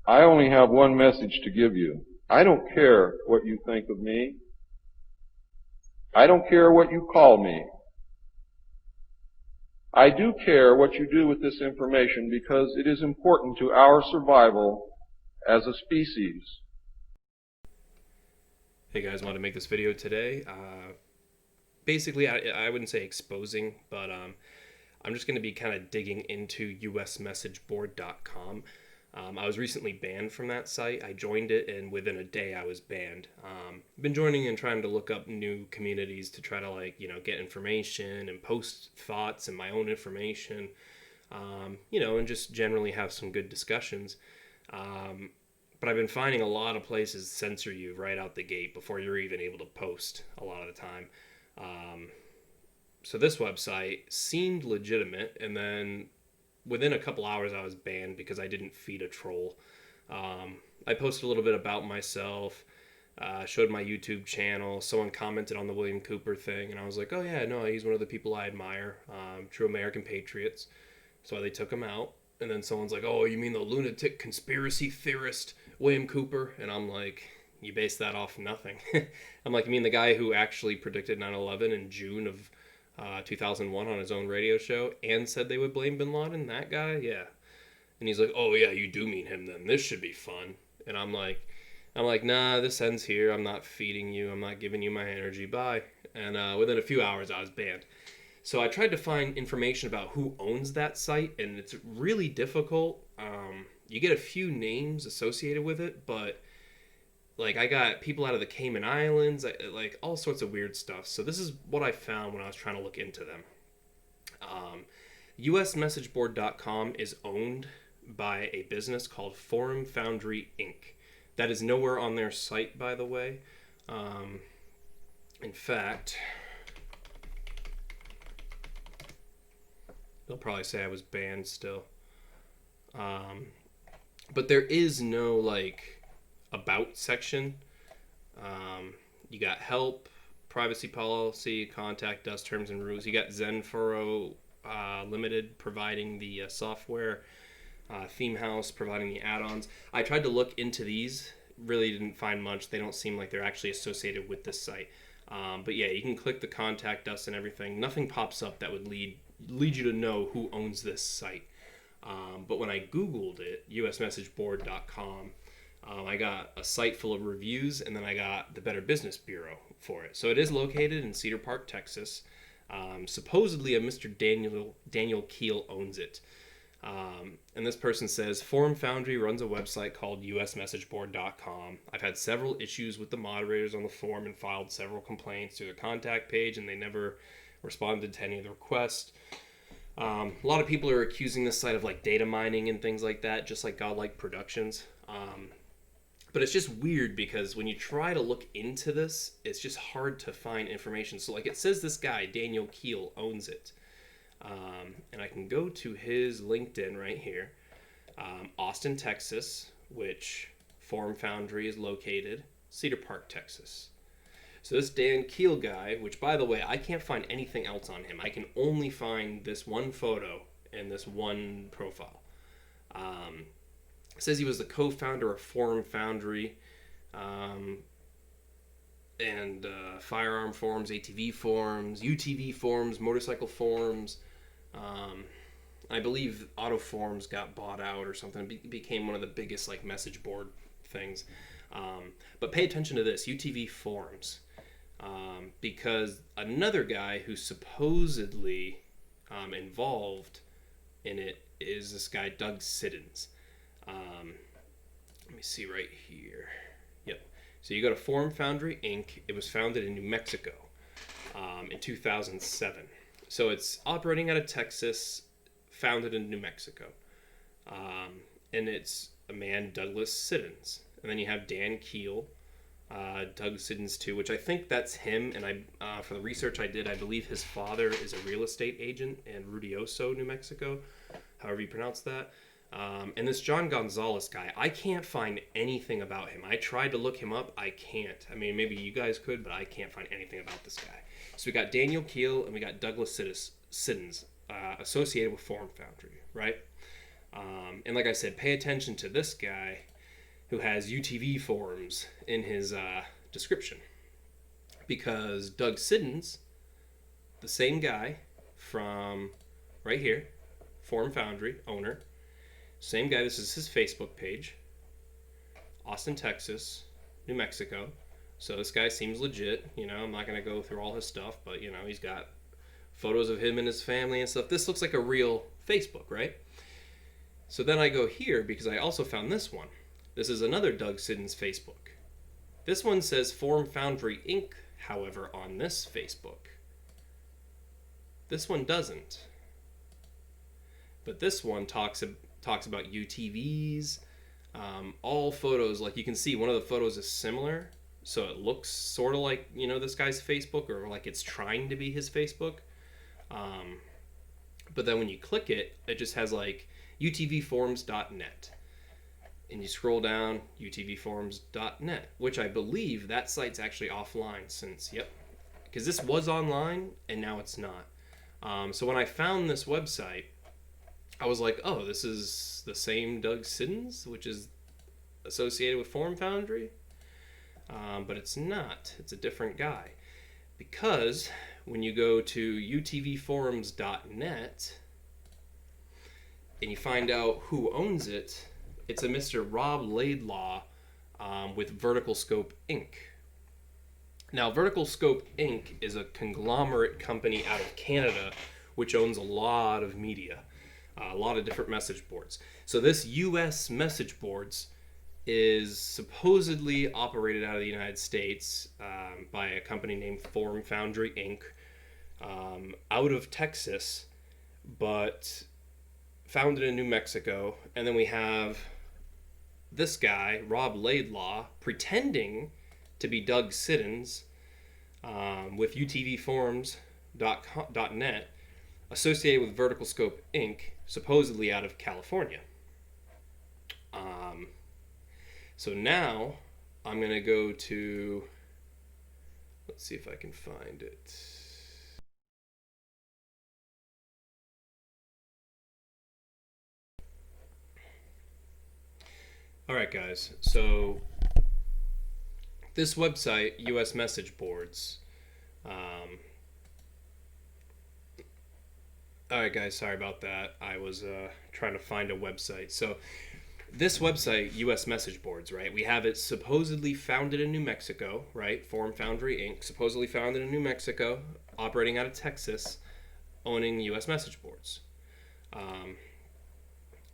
I only have one message to give you. I don't care what you think of me. I don't care what you call me. I do care what you do with this information because it is important to our survival as a species. Hey guys, wanted to make this video today. Basically, I wouldn't say exposing, but I'm just going to be kind of digging into usmessageboard.com. I was recently banned from that site. I joined it, and within a day I was banned. I've been joining and trying to look up new communities to try to get information and post thoughts and my own information, and just generally have some good discussions. But I've been finding a lot of places censor you right out the gate before you're even able to post a lot of the time. So this website seemed legitimate, and then within a couple hours I was banned because I didn't feed a troll. I posted a little bit about myself, showed my YouTube channel. Someone commented on the William Cooper thing, and I was like, oh yeah, no, he's one of the people I admire, true American patriots. So they took him out. And then someone's like, oh, you mean the lunatic conspiracy theorist William Cooper? And I'm like, you base that off nothing. I'm like, you mean the guy who actually predicted 9/11 in June of 2001 on his own radio show and said they would blame bin Laden? That guy? Yeah. And he's like, oh, yeah, you do mean him then. This should be fun. And I'm like, nah, this ends here. I'm not feeding you. I'm not giving you my energy. Bye. And within a few hours, I was banned. So I tried to find information about who owns that site, and it's really difficult. You get a few names associated with it, but I got people out of the Cayman Islands, all sorts of weird stuff. So this is what I found when I was trying to look into them. USMessageBoard.com is owned by a business called Forum Foundry Inc. That is nowhere on their site, by the way. In fact, they'll probably say I was banned still. But there is no about section. You got help, privacy policy, contact us, terms and rules. You got Zenfuro Limited providing the software, Theme House providing the add-ons. I tried to look into these, really didn't find much. They don't seem like they're actually associated with this site. But yeah, you can click the contact us and everything. Nothing pops up that would lead you to know who owns this site. But when I Googled it, usmessageboard.com, I got a site full of reviews, and then I got the Better Business Bureau for it. So it is located in Cedar Park, Texas. Supposedly a Mr. Daniel Keel owns it. And this person says, Forum Foundry runs a website called usmessageboard.com. I've had several issues with the moderators on the forum and filed several complaints through the contact page, and they never responded to any of the requests. A lot of people are accusing this site of data mining and things like that, just like Godlike Productions. But it's just weird because when you try to look into this, it's just hard to find information. So it says this guy, Daniel Keel, owns it. And I can go to his LinkedIn right here. Austin, Texas, which Forum Foundry is located. Cedar Park, Texas. So this Dan Keel guy, which by the way, I can't find anything else on him. I can only find this one photo and this one profile. Says he was the co-founder of Forum Foundry, and firearm forums, ATV forums, UTV forums, motorcycle forums. I believe auto forums got bought out or something. It became one of the biggest message board things. But pay attention to this, UTV forums. Because another guy who's supposedly involved in it is this guy, Doug Siddons. Let me see right here. Yep. So you go to Forum Foundry Inc. It was founded in New Mexico in 2007. So it's operating out of Texas, founded in New Mexico. And it's a man, Douglas Siddons. And then you have Dan Keel, Doug Siddons too, which I think that's him. And for the research I did, I believe his father is a real estate agent in Ruidoso, New Mexico, however you pronounce that. And this John Gonzalez guy, I can't find anything about him. I tried to look him up. I can't. I mean, maybe you guys could, but I can't find anything about this guy. So we got Daniel Keel and we got Douglas Siddons associated with Forum Foundry, right? And like I said, pay attention to this guy. who has UTV forums in his description. Because Doug Siddons, the same guy from right here, Forum Foundry owner, same guy, this is his Facebook page, Austin, Texas, New Mexico. So this guy seems legit. I'm not going to go through all his stuff, but, he's got photos of him and his family and stuff. This looks like a real Facebook, right? So then I go here because I also found this one. This is another Doug Siddons Facebook. This one says Forum Foundry Inc., however, on this Facebook. This one doesn't. But this one talks about UTVs, all photos. Like you can see, one of the photos is similar, so it looks sort of like this guy's Facebook, or like it's trying to be his Facebook. But then when you click it, it just has like utvforums.net, and you scroll down utvforums.net, which I believe that site's actually offline since because this was online and now it's not. So when I found this website, I was like, oh, this is the same Doug Siddons, which is associated with Forum Foundry. But it's not. It's a different guy. Because when you go to utvforums.net and you find out who owns it, it's a Mr. Rob Laidlaw with Vertical Scope Inc. Now, Vertical Scope Inc. is a conglomerate company out of Canada which owns a lot of media, a lot of different message boards. So this U.S. message boards is supposedly operated out of the United States by a company named Forum Foundry Inc. Out of Texas, but founded in New Mexico. And then we have this guy, Rob Laidlaw, pretending to be Doug Siddons with utvforums.net, associated with Vertical Scope Inc., supposedly out of California. So now I'm going to go to, let's see if I can find it. All right, guys. So this website, US Message Boards. All right, guys. Sorry about that. I was trying to find a website. So this website, US Message Boards, right? We have it supposedly founded in New Mexico, right? Forum Foundry Inc. Supposedly founded in New Mexico, operating out of Texas, owning US Message Boards.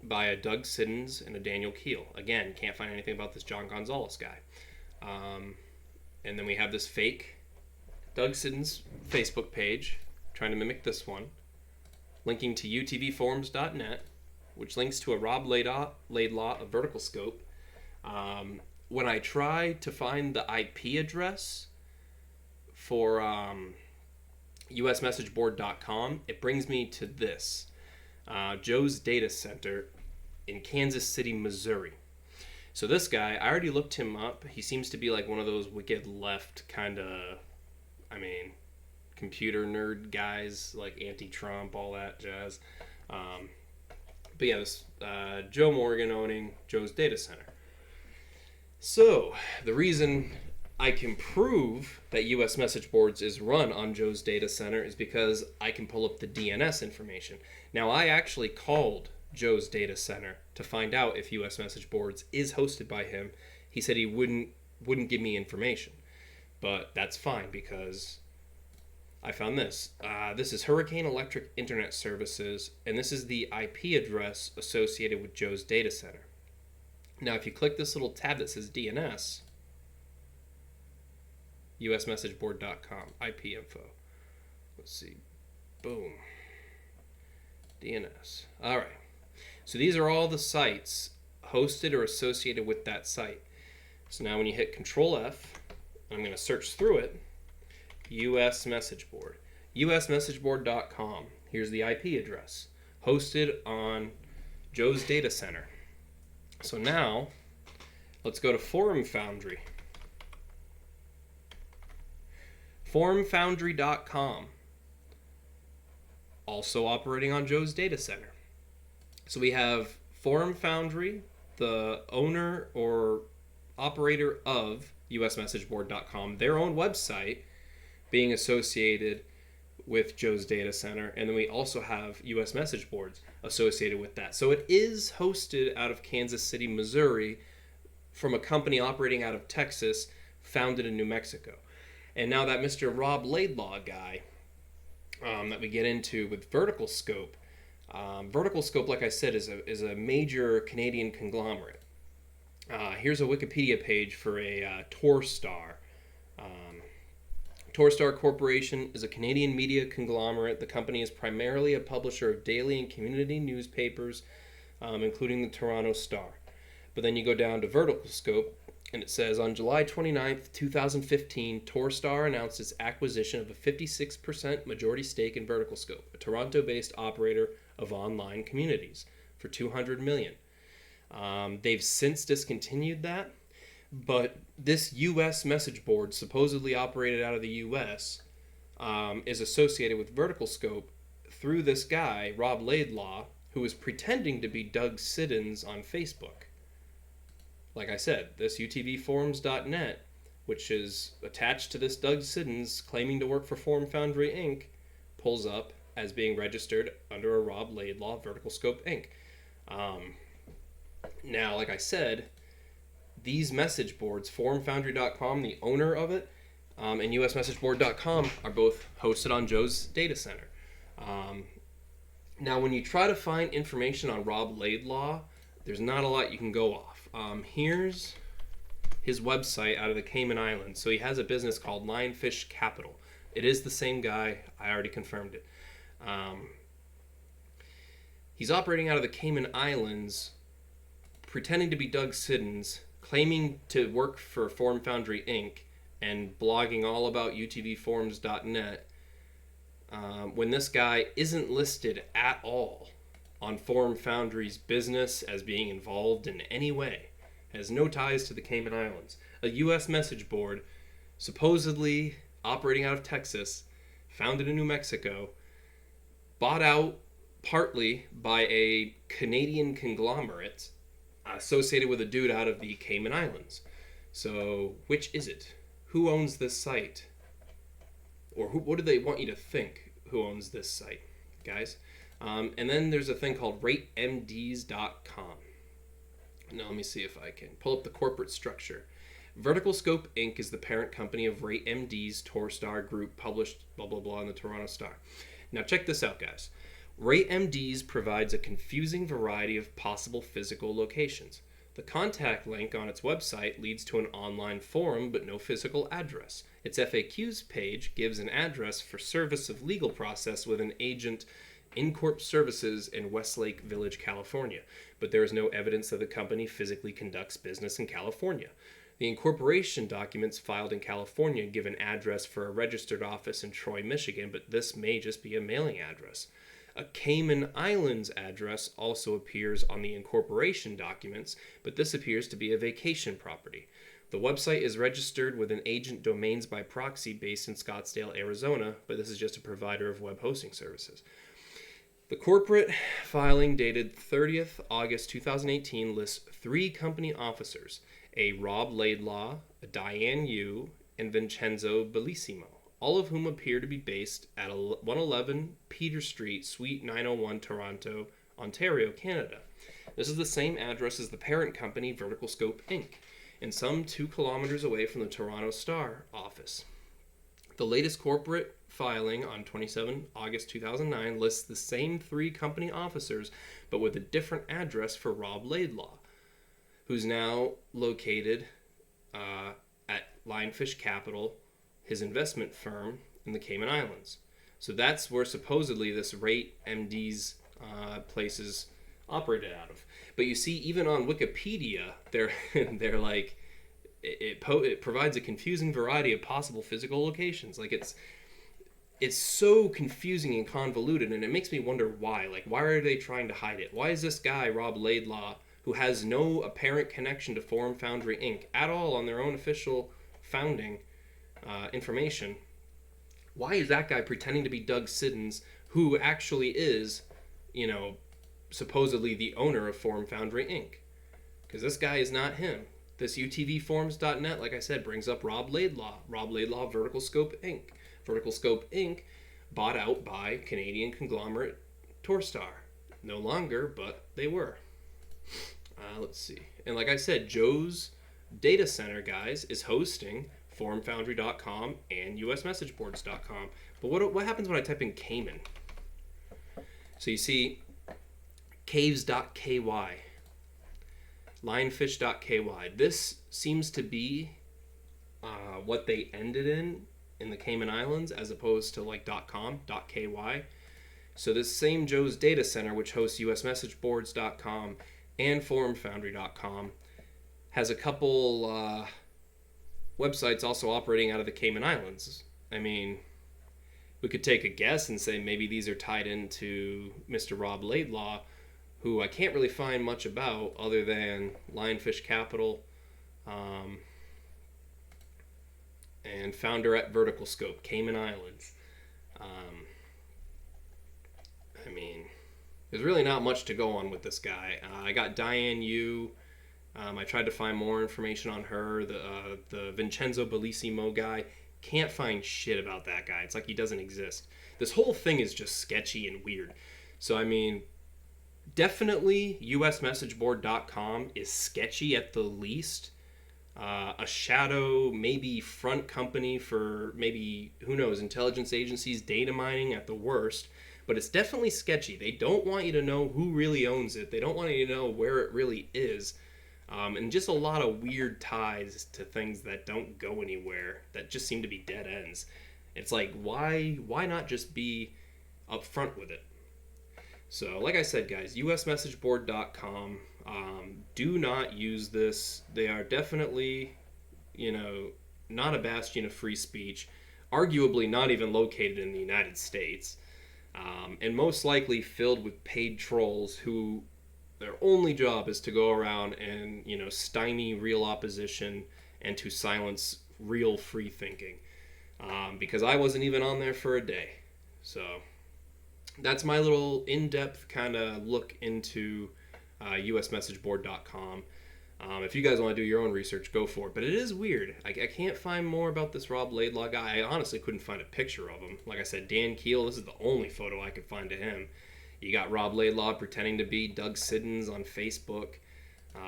By a Doug Siddons and a Daniel Keel. Again, can't find anything about this John Gonzalez guy. And then we have this fake Doug Siddons Facebook page, trying to mimic this one, linking to utvforums.net, which links to a Rob Laidlaw of Vertical Scope. When I try to find the IP address for usmessageboard.com, it brings me to this. Joe's Data Center in Kansas City, Missouri. So this guy, I already looked him up. He seems to be like one of those wicked left kind of, computer nerd guys, like anti-Trump, all that jazz. But yeah, this Joe Morgan owning Joe's Data Center. So the reason I can prove that US Message Boards is run on Joe's Data Center is because I can pull up the DNS information. Now, I actually called Joe's Data Center to find out if US Message Boards is hosted by him. He said he wouldn't give me information, but that's fine because I found this. This is Hurricane Electric Internet Services, and this is the IP address associated with Joe's Data Center. Now, if you click this little tab that says DNS, usmessageboard.com, IP info. Let's see. Boom. DNS. All right. So these are all the sites hosted or associated with that site. So now when you hit Control F, I'm going to search through it, US Message Board. usmessageboard.com. Here's the IP address. Hosted on Joe's Data Center. So now, let's go to Forum Foundry. Forumfoundry.com. Also operating on Joe's Data Center. So we have Forum Foundry, the owner or operator of usmessageboard.com, their own website, being associated with Joe's data center, and then we also have US message boards associated with that. So it is hosted out of Kansas City, Missouri, from a company operating out of Texas, founded in New Mexico. And now that Mr. Rob Laidlaw guy that we get into with Vertical Scope, Vertical Scope, like I said, is a major Canadian conglomerate. Here's a Wikipedia page for a Torstar. Torstar Corporation is a Canadian media conglomerate. The company is primarily a publisher of daily and community newspapers, including the Toronto Star. But then you go down to Vertical Scope, and it says, on July 29th, 2015, Torstar announced its acquisition of a 56% majority stake in Vertical Scope, a Toronto-based operator of online communities, for $200 million. They've since discontinued that, but this U.S. message board, supposedly operated out of the U.S., is associated with Vertical Scope through this guy, Rob Laidlaw, who is pretending to be Doug Siddons on Facebook. Like I said, this utvforums.net, which is attached to this Doug Siddons claiming to work for Forum Foundry Inc., pulls up as being registered under a Rob Laidlaw Vertical Scope Inc. Now, like I said, these message boards, forumfoundry.com, the owner of it, and usmessageboard.com are both hosted on Joe's data center. Now, when you try to find information on Rob Laidlaw, there's not a lot you can go off. Here's his website out of the Cayman Islands. So he has a business called Lionfish Capital. It is the same guy. I already confirmed it. He's operating out of the Cayman Islands, pretending to be Doug Siddons, claiming to work for Forum Foundry Inc., and blogging all about utvforums.net, when this guy isn't listed at all on Forum Foundry's business as being involved in any way, has no ties to the Cayman Islands. A U.S. message board, supposedly operating out of Texas, founded in New Mexico, bought out partly by a Canadian conglomerate associated with a dude out of the Cayman Islands. So, which is it? Who owns this site? Or what do they want you to think who owns this site, guys? And then there's a thing called ratemds.com. Now let me see if I can pull up the corporate structure. Vertical Scope Inc. is the parent company of RateMD's Torstar Group, published blah blah blah in the Toronto Star. Now check this out, guys. RateMD's provides a confusing variety of possible physical locations. The contact link on its website leads to an online forum but no physical address. Its FAQs page gives an address for service of legal process with an agent InCorp Services in Westlake Village, California, but there is no evidence that the company physically conducts business in California. The incorporation documents filed in California give an address for a registered office in Troy, Michigan, but this may just be a mailing address. A Cayman Islands address also appears on the incorporation documents, but this appears to be a vacation property. The website is registered with an agent domains by proxy based in Scottsdale, Arizona, but this is just a provider of web hosting services. The corporate filing dated 30th August 2018 lists 3 company officers, a Rob Laidlaw, a Diane Yu, and Vincenzo Bellissimo, all of whom appear to be based at 111 Peter Street, Suite 901, Toronto, Ontario, Canada. This is the same address as the parent company, Vertical Scope Inc., and some 2 kilometers away from the Toronto Star office. The latest corporate filing on 27 August 2009 lists the same 3 company officers, but with a different address for Rob Laidlaw, who's now located at Lionfish Capital, his investment firm in the Cayman Islands. So that's where supposedly this RateMD's place is operated out of. But you see, even on Wikipedia, they're like, it provides a confusing variety of possible physical locations. Like it's so confusing and convoluted, and it makes me wonder why. Like, why are they trying to hide it? Why is this guy, Rob Laidlaw, who has no apparent connection to Forum Foundry Inc. at all on their own official founding information, why is that guy pretending to be Doug Siddons, who actually is, supposedly the owner of Forum Foundry Inc.? because this guy is not him. This utvforums.net, like I said, brings up Rob Laidlaw. Rob Laidlaw, Vertical Scope Inc. Vertical Scope Inc. bought out by Canadian conglomerate Torstar. No longer, but they were. Let's see. And like I said, Joe's data center, guys, is hosting formfoundry.com and usmessageboards.com. But what happens when I type in Cayman? So you see caves.ky, lionfish.ky. This seems to be what they ended in the Cayman Islands, as opposed to like .com, .ky. So this same Joe's data center, which hosts usmessageboards.com and formfoundry.com, has a couple websites also operating out of the Cayman Islands. I mean, we could take a guess and say maybe these are tied into Mr. Rob Laidlaw, who I can't really find much about other than Lionfish Capital and founder at Vertical Scope, Cayman Islands. I mean, there's really not much to go on with this guy. I got Diane Yu. I tried to find more information on her. The Vincenzo Bellissimo guy. Can't find shit about that guy. It's like he doesn't exist. This whole thing is just sketchy and weird. So, I mean, definitely usmessageboard.com is sketchy at the least. A shadow, maybe front company for maybe, who knows, intelligence agencies, data mining at the worst. But it's definitely sketchy. They don't want you to know who really owns it. They don't want you to know where it really is. And just a lot of weird ties to things that don't go anywhere, that just seem to be dead ends. It's like, why not just be upfront with it? So, like I said, guys, usmessageboard.com, do not use this. They are definitely, not a bastion of free speech, arguably not even located in the United States, and most likely filled with paid trolls who their only job is to go around and, stymie real opposition and to silence real free thinking. Because I wasn't even on there for a day. So that's my little in-depth kind of look into usmessageboard.com. If you guys want to do your own research, go for it. But it is weird. I can't find more about this Rob Laidlaw guy. I honestly couldn't find a picture of him. Like I said, Dan Keel, this is the only photo I could find of him. You got Rob Laidlaw pretending to be Doug Siddons on Facebook.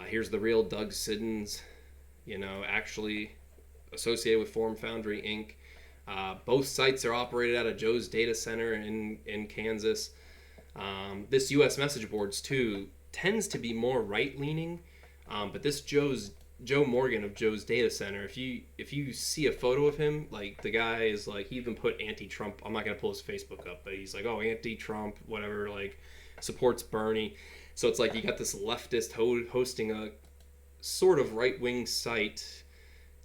Here's the real Doug Siddons, actually associated with Form Foundry Inc. Both sites are operated out of Joe's data center in Kansas. This US message boards too tends to be more right-leaning, but this Joe Morgan of Joe's data center, if you see a photo of him, like, the guy is like, he even put anti-Trump. I'm not gonna pull his Facebook up, but he's like, oh, anti-Trump, whatever, like, supports Bernie. So it's like you got this leftist hosting a sort of right-wing site.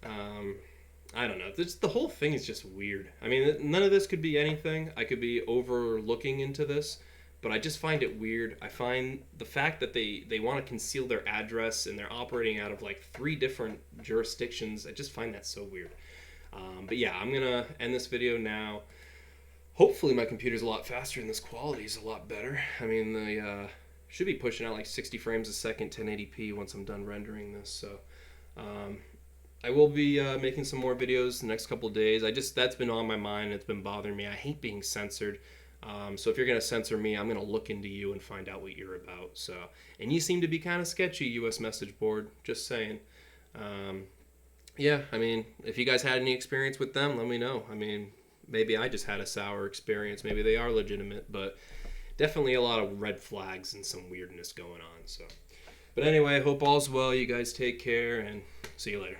I don't know. The whole thing is just weird. I mean, none of this could be anything. I could be overlooking into this, but I just find it weird. I find the fact that they want to conceal their address and they're operating out of like 3 different jurisdictions. I just find that so weird. But yeah, I'm going to end this video now. Hopefully my computer's a lot faster and this quality is a lot better. I mean, they should be pushing out like 60 frames a second, 1080p once I'm done rendering this. So I will be making some more videos the next couple of days. That's been on my mind. It's been bothering me. I hate being censored. So if you're going to censor me, I'm going to look into you and find out what you're about. So, and you seem to be kind of sketchy, US message board, just saying. Yeah, I mean, if you guys had any experience with them, let me know. I mean, maybe I just had a sour experience. Maybe they are legitimate, but definitely a lot of red flags and some weirdness going on. So, but anyway, I hope all's well. You guys take care and see you later.